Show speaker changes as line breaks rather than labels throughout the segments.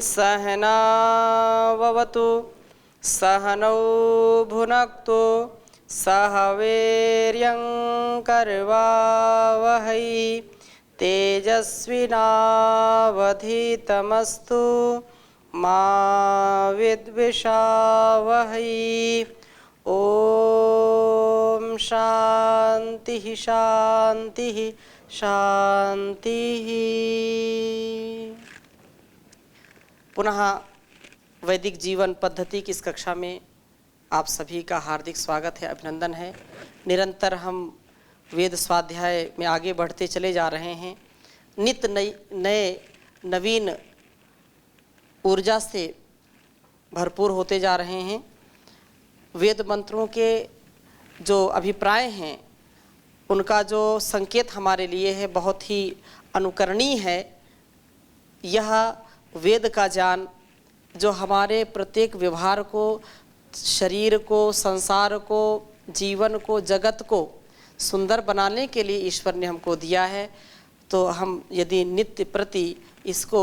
सहनाववतु सहनौ भुनक्तु सह वीर्यं करवावहै तेजस्विनावधीतमस्तु मा विद्विषावहै। ओम शांति शांति शांति। पुनः वैदिक जीवन पद्धति की इस कक्षा में आप सभी का हार्दिक स्वागत है, अभिनंदन है। निरंतर हम वेद स्वाध्याय में आगे बढ़ते चले जा रहे हैं। नित्य नए नवीन ऊर्जा से भरपूर होते जा रहे हैं। वेद मंत्रों के जो अभिप्राय हैं उनका जो संकेत हमारे लिए है बहुत ही अनुकरणीय है। यह वेद का ज्ञान जो हमारे प्रत्येक व्यवहार को, शरीर को, संसार को, जीवन को, जगत को सुंदर बनाने के लिए ईश्वर ने हमको दिया है, तो हम यदि नित्य प्रति इसको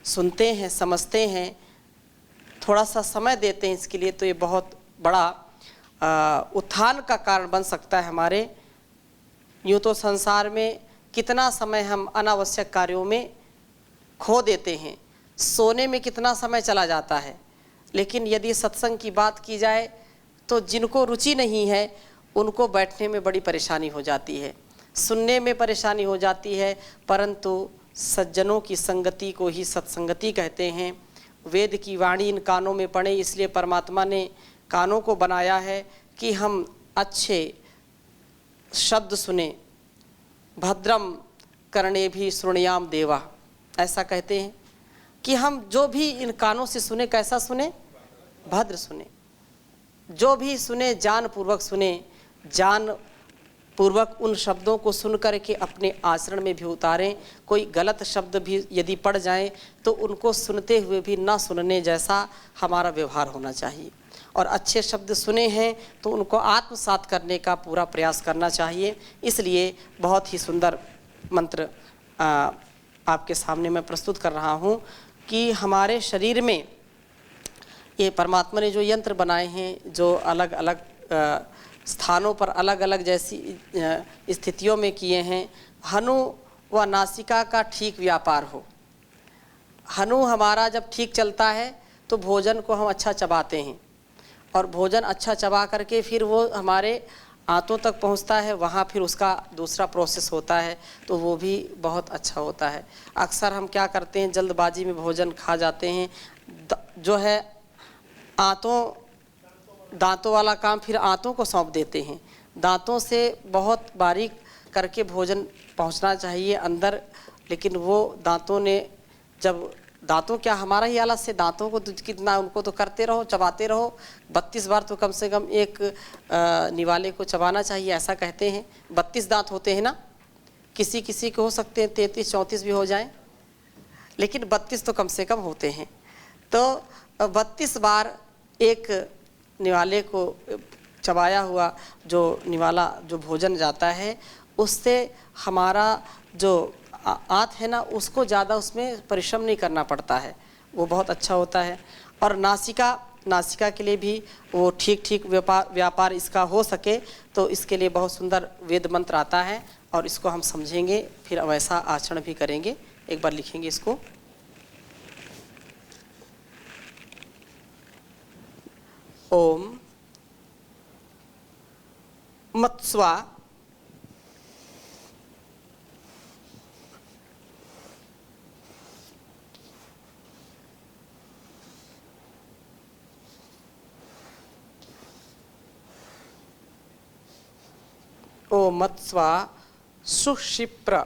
सुनते हैं, समझते हैं, थोड़ा सा समय देते हैं इसके लिए, तो ये बहुत बड़ा उत्थान का कारण बन सकता है हमारे। यूँ तो संसार में कितना समय हम अनावश्यक कार्यों में खो देते हैं, सोने में कितना समय चला जाता है, लेकिन यदि सत्संग की बात की जाए तो जिनको रुचि नहीं है उनको बैठने में बड़ी परेशानी हो जाती है, सुनने में परेशानी हो जाती है। परंतु सज्जनों की संगति को ही सत्संगति कहते हैं। वेद की वाणी इन कानों में पड़े, इसलिए परमात्मा ने कानों को बनाया है कि हम अच्छे शब्द सुने। भद्रम करणे भी श्रृणयाम देवा, ऐसा कहते हैं कि हम जो भी इन कानों से सुने, कैसा सुने? भद्र सुने। जो भी सुने ज्ञान पूर्वक सुने, ज्ञान पूर्वक उन शब्दों को सुन कर के अपने आचरण में भी उतारें। कोई गलत शब्द भी यदि पड़ जाएं तो उनको सुनते हुए भी ना सुनने जैसा हमारा व्यवहार होना चाहिए। और अच्छे शब्द सुने हैं तो उनको आत्मसात करने का पूरा प्रयास करना चाहिए। इसलिए बहुत ही सुंदर मंत्र आपके सामने मैं प्रस्तुत कर रहा हूँ कि हमारे शरीर में ये परमात्मा ने जो यंत्र बनाए हैं, जो अलग अलग स्थानों पर अलग अलग जैसी स्थितियों में किए हैं, हनु व नासिका का ठीक व्यापार हो। हनु हमारा जब ठीक चलता है तो भोजन को हम अच्छा चबाते हैं, और भोजन अच्छा चबा करके फिर वो हमारे आंतों तक पहुंचता है, वहाँ फिर उसका दूसरा प्रोसेस होता है, तो वो भी बहुत अच्छा होता है। अक्सर हम क्या करते हैं, जल्दबाजी में भोजन खा जाते हैं, जो है दांतों वाला काम फिर आंतों को सौंप देते हैं। दांतों से बहुत बारीक करके भोजन पहुंचना चाहिए अंदर, लेकिन वो दांतों क्या हमारा ही आलस से, दांतों को कितना उनको तो करते रहो, चबाते रहो। 32 बार तो कम से कम एक निवाले को चबाना चाहिए, ऐसा कहते हैं। 32 दांत होते हैं ना, किसी किसी के हो सकते हैं 33-34 भी हो जाएं, लेकिन 32 तो कम से कम होते हैं। तो 32 बार एक निवाले को चबाया हुआ जो निवाला जो भोजन जाता है, उससे हमारा जो आंत है ना, उसको ज़्यादा उसमें परिश्रम नहीं करना पड़ता है, वो बहुत अच्छा होता है। और नासिका के लिए भी वो ठीक व्यापार इसका हो सके, तो इसके लिए बहुत सुंदर वेद मंत्र आता है, और इसको हम समझेंगे, फिर वैसा आचरण भी करेंगे। एक बार लिखेंगे इसको। ओम मत्स्वा ओ मत्स्वा सुक्षिप्र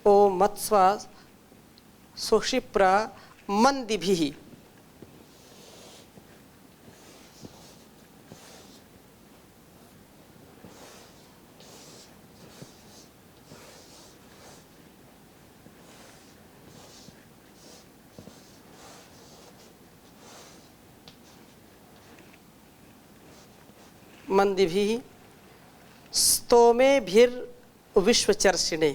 ओ मत्स्वा सुक्षिप्र मंदिभिः मंदिभिः स्तोमेभिर्विश्वचर्षिणे।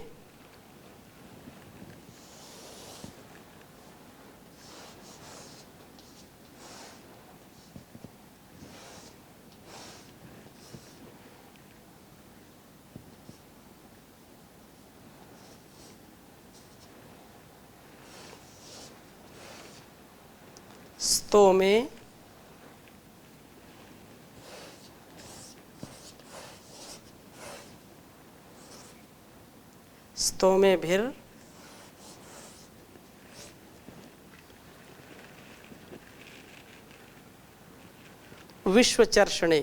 स्तोमे स्तोमेभिर विश्वचर्षणे।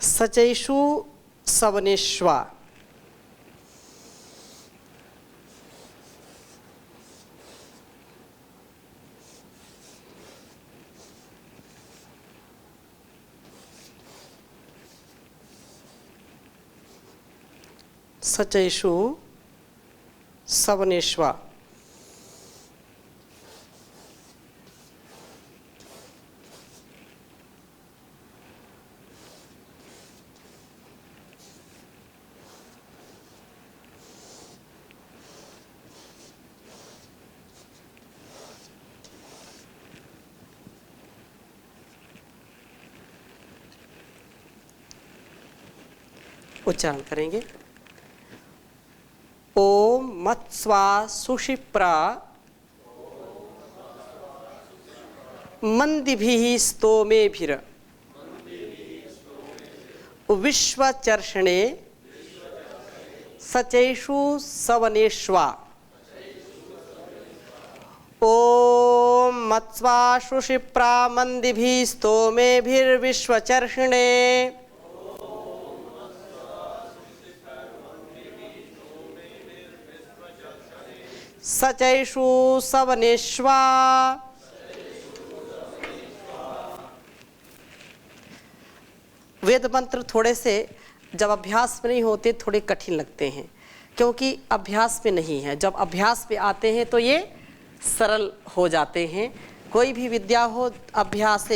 सचैषु सवनेष्वा। सचैषु सवनेष्वा। उच्चारण करेंगे। ओम मत्स्वा सुषिप्रा मंदिभिः स्तोमेभिर विश्वचर्षणे सचैषु सवनेष्वा। ओम मत्स्वा सुषिप्रा मंदिभिः स्तोमेभिर्विश्वचर्षणे सचैषु सवनेष्वा। वेद मंत्र थोड़े से जब अभ्यास में नहीं होते थोड़े कठिन लगते हैं, क्योंकि अभ्यास में नहीं है। जब अभ्यास पे आते हैं तो ये सरल हो जाते हैं। कोई भी विद्या हो अभ्यास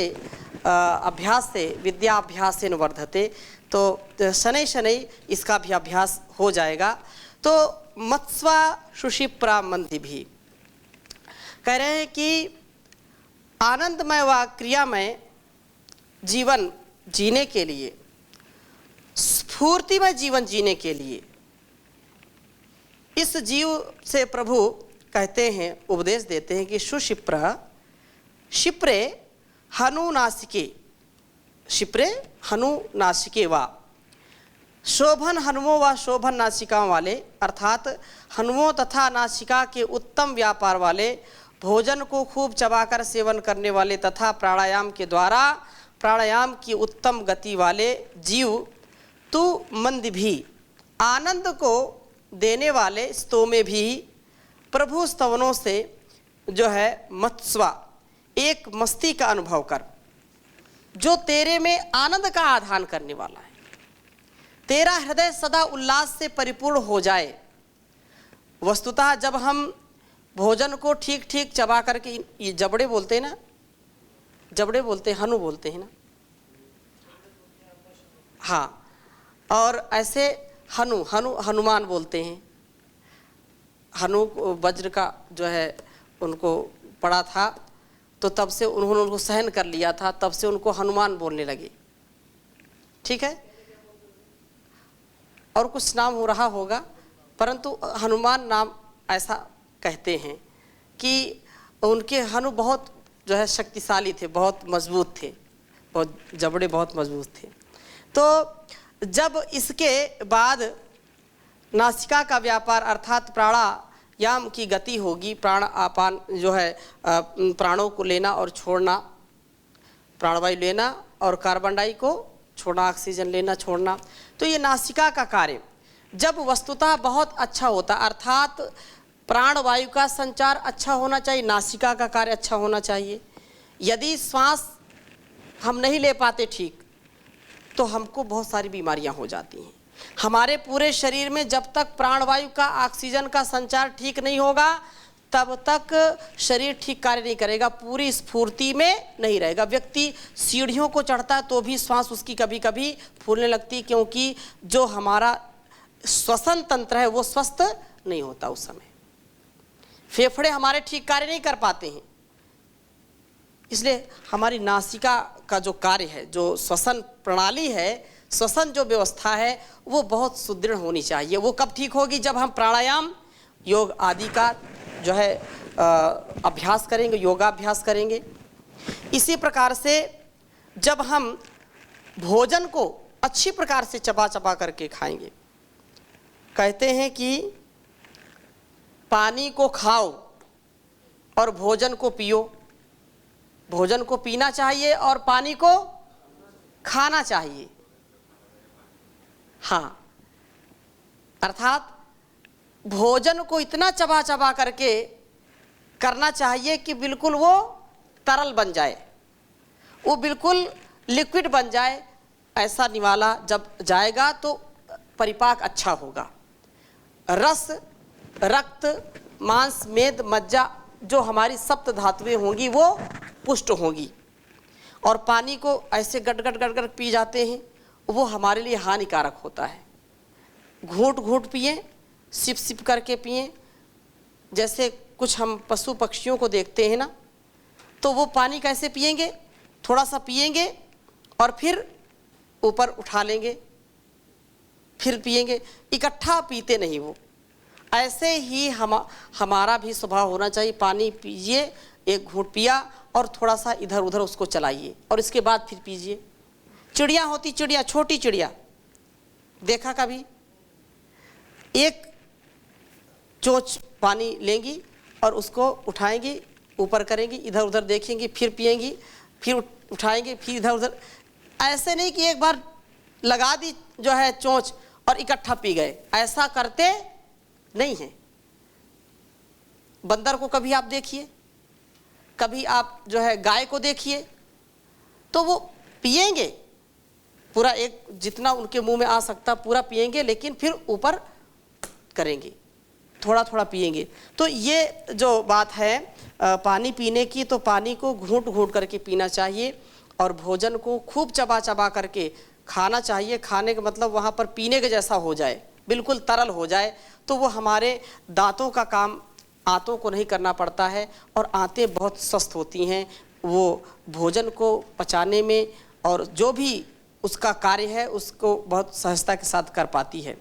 से विद्याभ्यासेन वर्धते, तो शनै शनै इसका भी अभ्यास हो जाएगा। तो मत्स्वा सुषिप्रा मंदिभिः कह रहे हैं कि आनंदमय व क्रियामय जीवन जीने के लिए, स्फूर्तिमय जीवन जीने के लिए इस जीव से प्रभु कहते हैं, उपदेश देते हैं कि सुषिप्र शिप्रे हनुनासिके, शिप्रे हनुनासिके वा। शोभन हनुमों व शोभन नासिकाओं वाले, अर्थात हनुमों तथा नासिका के उत्तम व्यापार वाले, भोजन को खूब चबाकर सेवन करने वाले तथा प्राणायाम के द्वारा प्राणायाम की उत्तम गति वाले जीव, तू मंद भी आनंद को देने वाले स्तोमे भी प्रभु स्तवनों से जो है मत्स्वा एक मस्ती का अनुभव कर, जो तेरे में आनंद का आधान करने वाला है। तेरा हृदय सदा उल्लास से परिपूर्ण हो जाए। वस्तुतः जब हम भोजन को ठीक ठीक चबा करके, ये जबड़े बोलते हैं ना, जबड़े बोलते हैं, हनु बोलते हैं ना, हाँ, और ऐसे हनुमान बोलते हैं। हनु वज्र का जो है उनको पड़ा था, तो तब से उन्होंने उनको सहन कर लिया था, तब से उनको हनुमान बोलने लगे। ठीक है, और कुछ नाम हो रहा होगा, परंतु हनुमान नाम ऐसा कहते हैं कि उनके हनु बहुत जो है शक्तिशाली थे, बहुत मजबूत थे, बहुत जबड़े बहुत मजबूत थे। तो जब इसके बाद नासिका का व्यापार अर्थात प्राणा याम की गति होगी, प्राण आपान जो है प्राणों को लेना और छोड़ना, प्राणवायु लेना और कार्बन डाई को छोड़ना, ऑक्सीजन लेना छोड़ना। तो ये नासिका का कार्य जब वस्तुतः बहुत अच्छा होता, अर्थात प्राणवायु का संचार अच्छा होना चाहिए, नासिका का कार्य अच्छा होना चाहिए। यदि श्वास हम नहीं ले पाते ठीक, तो हमको बहुत सारी बीमारियां हो जाती हैं। हमारे पूरे शरीर में जब तक प्राणवायु का, ऑक्सीजन का संचार ठीक नहीं होगा, तब तक शरीर ठीक कार्य नहीं करेगा, पूरी स्फूर्ति में नहीं रहेगा। व्यक्ति सीढ़ियों को चढ़ता है तो भी श्वास उसकी कभी कभी फूलने लगती, क्योंकि जो हमारा श्वसन तंत्र है वो स्वस्थ नहीं होता उस समय। फेफड़े हमारे ठीक कार्य नहीं कर पाते हैं, इसलिए हमारी नासिका का जो कार्य है, जो श्वसन प्रणाली है, श्वसन जो व्यवस्था है, वो बहुत सुदृढ़ होनी चाहिए। वो कब ठीक होगी? जब हम प्राणायाम, योग आदि का जो है अभ्यास करेंगे, योगाभ्यास करेंगे। इसी प्रकार से जब हम भोजन को अच्छी प्रकार से चबा चबा करके खाएंगे, कहते हैं कि पानी को खाओ और भोजन को पियो। भोजन को पीना चाहिए और पानी को खाना चाहिए। हाँ, अर्थात भोजन को इतना चबा चबा करके करना चाहिए कि बिल्कुल वो तरल बन जाए, वो बिल्कुल लिक्विड बन जाए। ऐसा निवाला जब जाएगा तो परिपाक अच्छा होगा। रस, रक्त, मांस, मेद, मज्जा जो हमारी सप्त धातुएं होंगी वो पुष्ट होंगी। और पानी को ऐसे गट गट गट गट पी जाते हैं, वो हमारे लिए हानिकारक होता है। घूंट घूंट पिए, सिप सिप करके पिए। जैसे कुछ हम पशु पक्षियों को देखते हैं ना, तो वो पानी कैसे पिएंगे? थोड़ा सा पिएंगे और फिर ऊपर उठा लेंगे, फिर पिएंगे, इकट्ठा पीते नहीं वो। ऐसे ही हमारा भी स्वभाव होना चाहिए। पानी पीजिए, एक घूंट पिया और थोड़ा सा इधर उधर उसको चलाइए और इसके बाद फिर पीजिए। चिड़िया होती, चिड़िया, छोटी चिड़िया देखा कभी? एक चोंच पानी लेंगी और उसको उठाएंगी, ऊपर करेंगी, इधर उधर देखेंगी, फिर पिएंगी, फिर उठाएंगे, फिर इधर उधर। ऐसे नहीं कि एक बार लगा दी जो है चोंच और इकट्ठा पी गए, ऐसा करते नहीं है। बंदर को कभी आप देखिए, कभी आप जो है गाय को देखिए, तो वो पिएंगे पूरा, एक जितना उनके मुंह में आ सकता पूरा पिएंगे, लेकिन फिर ऊपर करेंगे, थोड़ा थोड़ा पिएंगे। तो ये जो बात है पानी पीने की, तो पानी को घूंट घूंट करके पीना चाहिए और भोजन को खूब चबा चबा करके खाना चाहिए। खाने का मतलब वहाँ पर पीने के जैसा हो जाए, बिल्कुल तरल हो जाए, तो वो हमारे दांतों का काम आंतों को नहीं करना पड़ता है और आंतें बहुत स्वस्थ होती हैं। वो भोजन को पचाने में और जो भी उसका कार्य है उसको बहुत सहजता के साथ कर पाती है।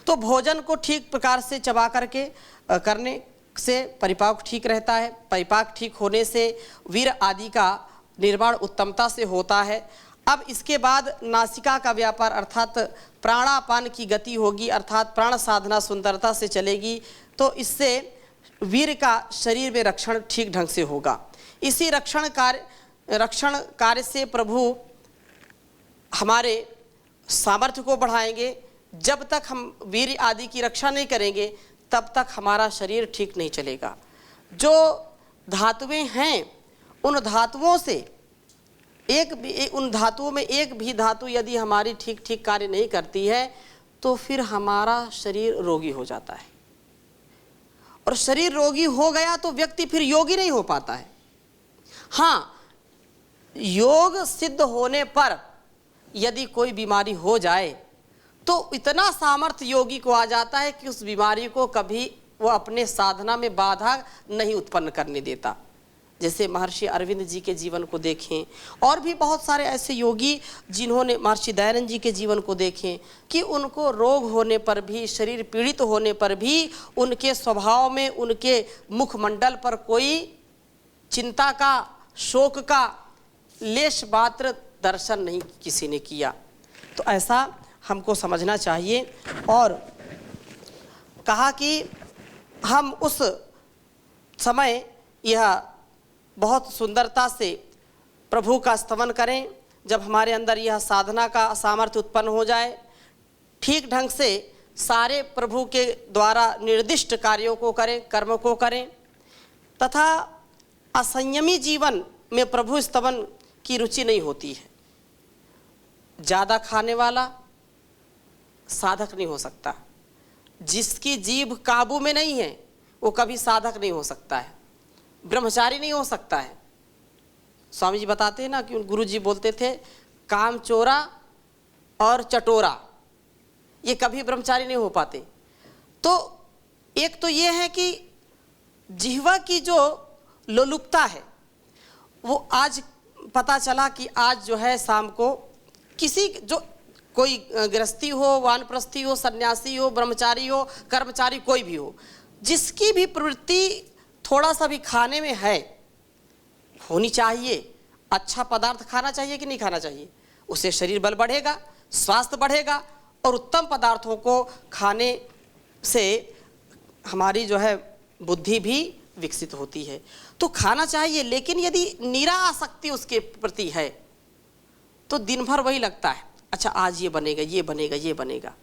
तो भोजन को ठीक प्रकार से चबा करके करने से परिपाक ठीक रहता है। परिपाक ठीक होने से वीर आदि का निर्माण उत्तमता से होता है। अब इसके बाद नासिका का व्यापार अर्थात प्राणापान की गति होगी, अर्थात प्राण साधना सुंदरता से चलेगी, तो इससे वीर का शरीर में रक्षण ठीक ढंग से होगा। इसी रक्षण कार्य से प्रभु हमारे सामर्थ्य को बढ़ाएंगे। जब तक हम वीर आदि की रक्षा नहीं करेंगे तब तक हमारा शरीर ठीक नहीं चलेगा। जो धातुएं हैं उन धातुओं से उन धातुओं में एक भी धातु यदि हमारी ठीक ठीक कार्य नहीं करती है तो फिर हमारा शरीर रोगी हो जाता है। और शरीर रोगी हो गया तो व्यक्ति फिर योगी नहीं हो पाता है। हाँ, योग सिद्ध होने पर यदि कोई बीमारी हो जाए तो इतना सामर्थ्य योगी को आ जाता है कि उस बीमारी को कभी वो अपने साधना में बाधा नहीं उत्पन्न करने देता। जैसे महर्षि अरविंद जी के जीवन को देखें, और भी बहुत सारे ऐसे योगी जिन्होंने, महर्षि दयानंद जी के जीवन को देखें कि उनको रोग होने पर भी, शरीर पीड़ित होने पर भी उनके स्वभाव में, उनके मुखमंडल पर कोई चिंता का, शोक का लेश मात्र दर्शन नहीं किसी ने किया। तो ऐसा हमको समझना चाहिए। और कहा कि हम उस समय यह बहुत सुंदरता से प्रभु का स्तवन करें। जब हमारे अंदर यह साधना का सामर्थ्य उत्पन्न हो जाए, ठीक ढंग से सारे प्रभु के द्वारा निर्दिष्ट कार्यों को करें, कर्म को करें, तथा असंयमी जीवन में प्रभु स्तवन की रुचि नहीं होती है। ज़्यादा खाने वाला साधक नहीं हो सकता। जिसकी जीभ काबू में नहीं है वो कभी साधक नहीं हो सकता है, ब्रह्मचारी नहीं हो सकता है। स्वामी जी बताते हैं ना कि गुरु जी बोलते थे, काम चोरा और चटोरा ये कभी ब्रह्मचारी नहीं हो पाते। तो एक तो ये है कि जिह्वा की जो लोलुपता है वो आज पता चला कि आज जो है शाम को किसी जो कोई गृहस्थी हो, वानप्रस्थी हो, सन्यासी हो, ब्रह्मचारी हो, कर्मचारी कोई भी हो, जिसकी भी प्रवृत्ति थोड़ा सा भी खाने में है होनी चाहिए। अच्छा पदार्थ खाना चाहिए कि नहीं खाना चाहिए? उससे शरीर बल बढ़ेगा, स्वास्थ्य बढ़ेगा और उत्तम पदार्थों को खाने से हमारी जो है बुद्धि भी विकसित होती है। तो खाना चाहिए, लेकिन यदि निरा आसक्ति उसके प्रति है तो दिन भर वही लगता है, अच्छा आज ये बनेगा, ये बनेगा, ये बनेगा,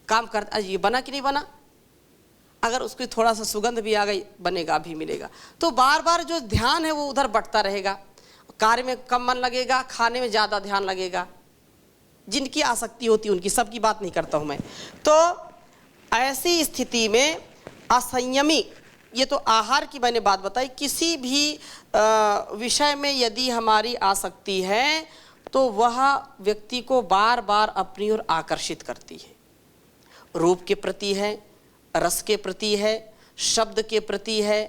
काम करता, ये बना कि नहीं बना, अगर उसकी थोड़ा सा सुगंध भी आ गई बनेगा, अभी मिलेगा। तो बार बार जो ध्यान है वो उधर बढ़ता रहेगा, कार्य में कम मन लगेगा, खाने में ज़्यादा ध्यान लगेगा। जिनकी आसक्ति होती है उनकी, सबकी बात नहीं करता हूँ मैं। तो ऐसी स्थिति में असंयमी, ये तो आहार की मैंने बात बताई, किसी भी विषय में यदि हमारी आसक्ति है तो वह व्यक्ति को बार बार अपनी ओर आकर्षित करती है। रूप के प्रति है, रस के प्रति है, शब्द के प्रति है,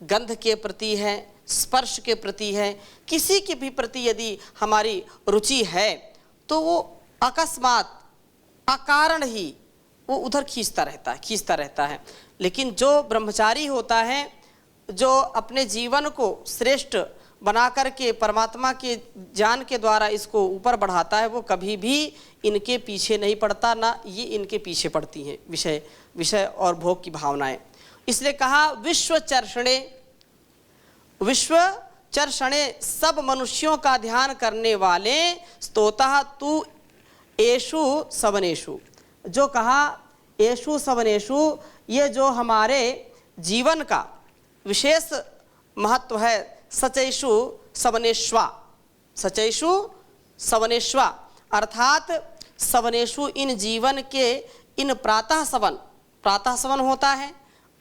गंध के प्रति है, स्पर्श के प्रति है, किसी के भी प्रति यदि हमारी रुचि है तो वो अकस्मात अकारण ही वो उधर खींचता रहता है। लेकिन जो ब्रह्मचारी होता है, जो अपने जीवन को श्रेष्ठ बना करके परमात्मा के ज्ञान के द्वारा इसको ऊपर बढ़ाता है, वो कभी भी इनके पीछे नहीं पड़ता, ना ये इनके पीछे पड़ती हैं विषय और भोग की भावनाएं। इसलिए कहा विश्व चर्षणे सब मनुष्यों का ध्यान करने वाले स्तोता तू एषु सवनेषु। जो कहा एषु सवनेषु, ये जो हमारे जीवन का विशेष महत्व है, सचैषु सवनेष्वा, अर्थात सवनेषु इन जीवन के इन प्रातः सवन होता है,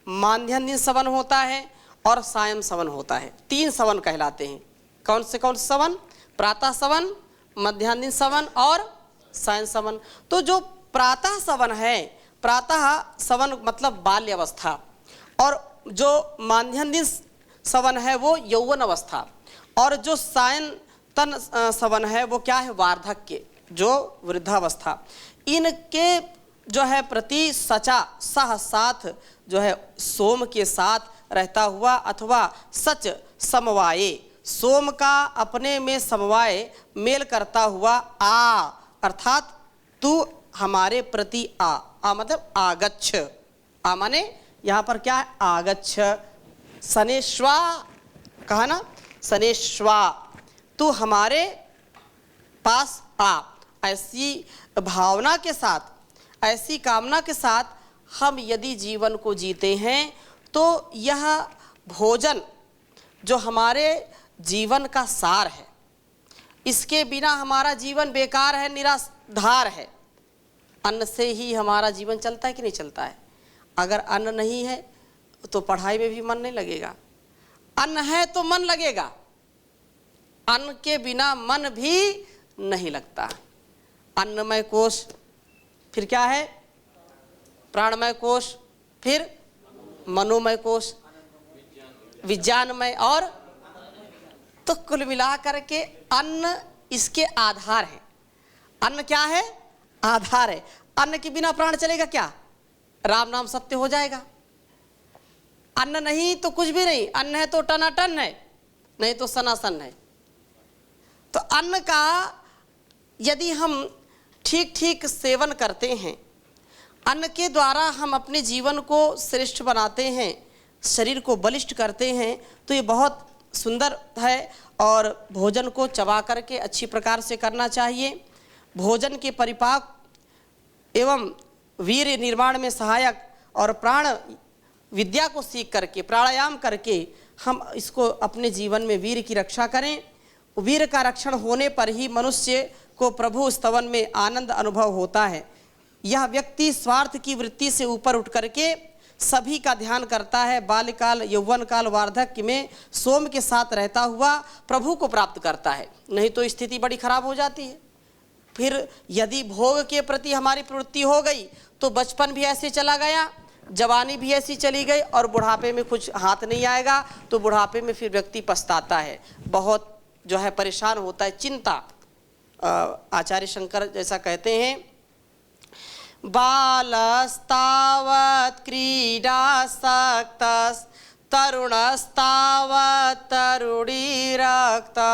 माध्याह्न दिन सवन होता है और सायं सवन होता है। 3 सवन कहलाते हैं। कौन से सवन? प्रातः सवन, मध्याह्न दिन सवन और सायं सवन। तो जो प्रातः सवन है, प्रातः सवन मतलब बाल्य अवस्था, और जो माध्याह्न दिन सवन है वो यौवन अवस्था, और जो सायंतन सवन है वो क्या है? वार्धक्य, जो वृद्धावस्था। इनके जो है प्रति सचा साथ जो है सोम के साथ रहता हुआ, अथवा सच समवाये, सोम का अपने में समवाय मेल करता हुआ आ, अर्थात तू हमारे प्रति आ मतलब आगच्छ। आ माने यहाँ पर क्या है? आगच्छ। सनेश्वा कहा ना, सनेश्वा, तू हमारे पास आ। ऐसी भावना के साथ, ऐसी कामना के साथ हम यदि जीवन को जीते हैं तो यह भोजन जो हमारे जीवन का सार है, इसके बिना हमारा जीवन बेकार है, निराधार है। अन्न से ही हमारा जीवन चलता है कि नहीं चलता है? अगर अन्न नहीं है तो पढ़ाई में भी मन नहीं लगेगा, अन्न है तो मन लगेगा, अन्न के बिना मन भी नहीं लगता। अन्नमय कोश, फिर क्या है? प्राणमय कोश, फिर मनोमय कोश, विज्ञानमय, और तो कुल मिला करके अन्न इसके आधार है। अन्न क्या है? आधार है। अन्न के बिना प्राण चलेगा क्या? राम नाम सत्य हो जाएगा। अन्न नहीं तो कुछ भी नहीं, अन्न है तो टनाटन है, नहीं तो सनासन है। तो अन्न का यदि हम ठीक ठीक सेवन करते हैं, अन्न के द्वारा हम अपने जीवन को श्रेष्ठ बनाते हैं, शरीर को बलिष्ठ करते हैं, तो ये बहुत सुंदर है। और भोजन को चबा करके अच्छी प्रकार से करना चाहिए। भोजन के परिपाक एवं वीर निर्माण में सहायक और प्राण विद्या को सीख करके, प्राणायाम करके हम इसको अपने जीवन में वीर की रक्षा करें। वीर का रक्षण होने पर ही मनुष्य को प्रभु स्तवन में आनंद अनुभव होता है। यह व्यक्ति स्वार्थ की वृत्ति से ऊपर उठ करके सभी का ध्यान करता है। बाल्यकाल, यौवन काल, वार्धक्य में सोम के साथ रहता हुआ प्रभु को प्राप्त करता है, नहीं तो स्थिति बड़ी खराब हो जाती है। फिर यदि भोग के प्रति हमारी प्रवृत्ति हो गई तो बचपन भी ऐसे चला गया, जवानी भी ऐसी चली गई और बुढ़ापे में कुछ हाथ नहीं आएगा, तो बुढ़ापे में फिर व्यक्ति पछताता है, बहुत जो है परेशान होता है, चिंता। आचार्य शंकर जैसा कहते हैं, बालस्तावत् क्रीडासक्तस् तरुणस्तावत् तरुणीरक्ता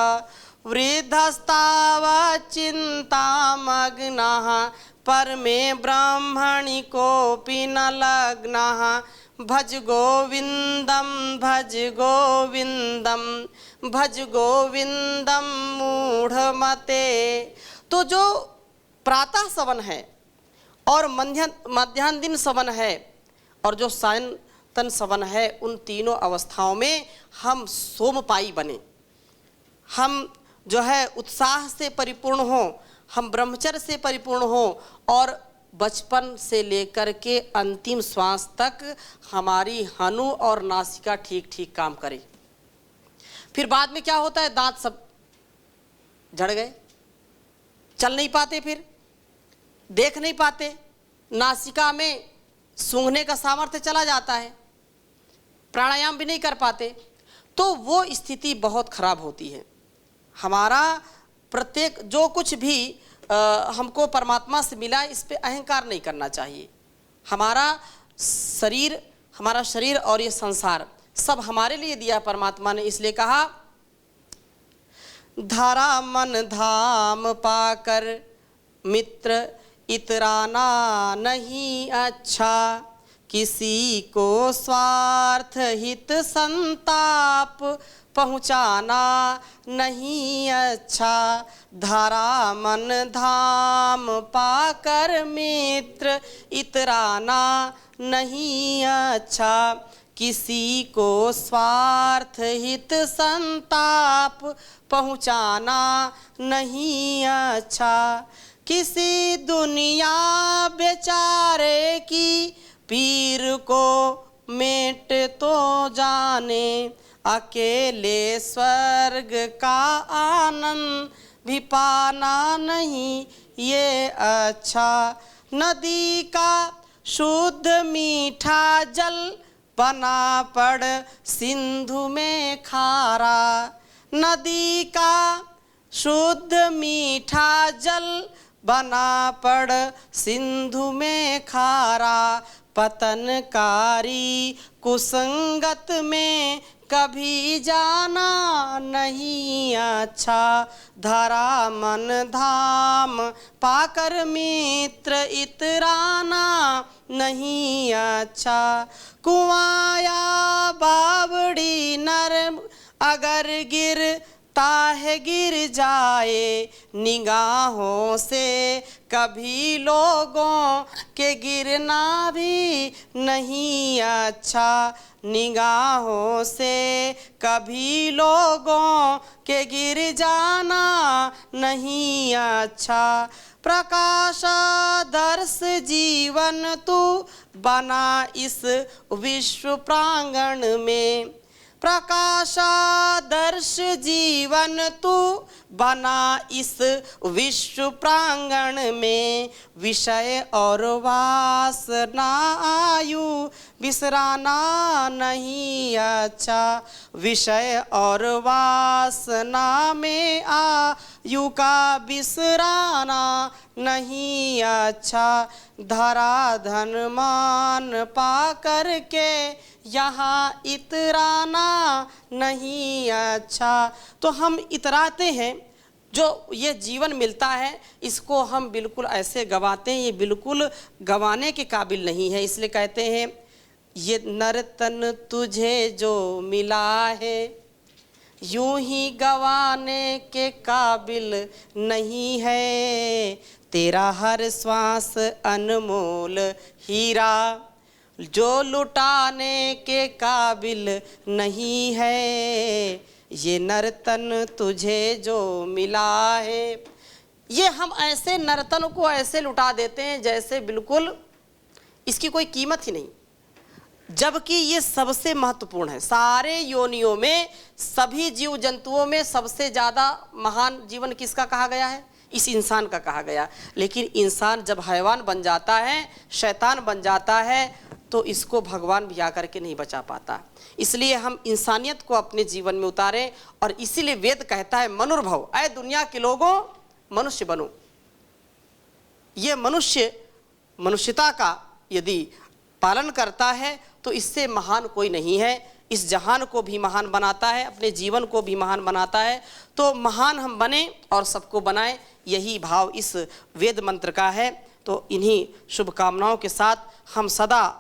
वृद्धस्तावत् चिन्तामग्नः परमे ब्रह्मणि कोऽपि न लग्नः भज गोविंदम भज गोविंदम भज गोविंदम मूढ़मते। तो जो प्रातः सवन है और मध्याह्न दिन सवन है और जो सायंतन सवन है, उन तीनों अवस्थाओं में हम सोमपाई बने, हम जो है उत्साह से परिपूर्ण हो, हम ब्रह्मचर्य से परिपूर्ण हो और बचपन से लेकर के अंतिम श्वास तक हमारी हनु और नासिका ठीक ठीक काम करे। फिर बाद में क्या होता है, दांत सब झड़ गए, चल नहीं पाते, फिर देख नहीं पाते, नासिका में सूंघने का सामर्थ्य चला जाता है, प्राणायाम भी नहीं कर पाते, तो वो स्थिति बहुत खराब होती है। हमारा प्रत्येक जो कुछ भी हमको परमात्मा से मिला, इस पे अहंकार नहीं करना चाहिए। हमारा शरीर और ये संसार सब हमारे लिए दिया परमात्मा ने, इसलिए कहा धारा मन धाम पाकर मित्र इतराना नहीं अच्छा, किसी को स्वार्थ हित संताप पहुँचाना नहीं अच्छा। धारा मन धाम पाकर मित्र इतराना नहीं अच्छा, किसी को स्वार्थ हित संताप पहुँचाना नहीं अच्छा। किसी दुनिया बेचारे की पीर को मेट तो जाने, अकेले स्वर्ग का आनंद भी पाना नहीं ये अच्छा। नदी का शुद्ध मीठा जल बना पड़ सिंधु में खारा, नदी का शुद्ध मीठा जल बना पड़ सिंधु में खारा। पतनकारी कुसंगत में कभी जाना नहीं अच्छा। धरा मन धाम पाकर मित्र इतराना नहीं अच्छा। कुआया बावड़ी नर अगर गिर जाए, निगाहों से कभी लोगों के गिरना भी नहीं अच्छा। निगाहों से कभी लोगों के गिर जाना नहीं अच्छा। प्रकाशादर्श जीवन तू बना इस विश्व प्रांगण में, प्रकाशादर्श जीवन तू बना इस विश्व प्रांगण में। विषय और वासना आयु बिसराना नहीं अच्छा। विषय और वासना में आयु का बिसराना नहीं अच्छा। धरा धन मान पा कर के यहाँ इतराना नहीं अच्छा। तो हम इतराते हैं, जो ये जीवन मिलता है इसको हम बिल्कुल ऐसे गवाते हैं, ये बिल्कुल गवाने के काबिल नहीं है। इसलिए कहते हैं ये नर्तन तुझे जो मिला है यूं ही गवाने के काबिल नहीं है, तेरा हर श्वास अनमोल हीरा जो लुटाने के काबिल नहीं है, ये नर्तन तुझे जो मिला है। ये हम ऐसे नर्तन को ऐसे लुटा देते हैं जैसे बिल्कुल इसकी कोई कीमत ही नहीं, जबकि ये सबसे महत्वपूर्ण है। सारे योनियों में, सभी जीव जंतुओं में सबसे ज़्यादा महान जीवन किसका कहा गया है? इस इंसान का कहा गया। लेकिन इंसान जब हैवान बन जाता है, शैतान बन जाता है, तो इसको भगवान भी आकर के नहीं बचा पाता। इसलिए हम इंसानियत को अपने जीवन में उतारें, और इसीलिए वेद कहता है मनुर्भव, ऐ दुनिया के लोगों मनुष्य बनो। ये मनुष्य मनुष्यता का यदि पालन करता है तो इससे महान कोई नहीं है। इस जहान को भी महान बनाता है, अपने जीवन को भी महान बनाता है। तो महान हम बने और सबको बनाएं, यही भाव इस वेद मंत्र का है। तो इन्हीं शुभकामनाओं के साथ हम सदा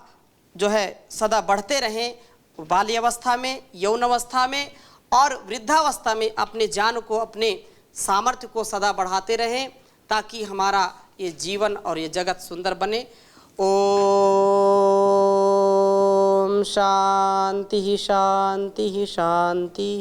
जो है सदा बढ़ते रहें, बाल्यावस्था में, यौन अवस्था में और वृद्धावस्था में अपने ज्ञान को, अपने सामर्थ्य को सदा बढ़ाते रहें, ताकि हमारा ये जीवन और ये जगत सुंदर बने। ओम शांति शांति शांति।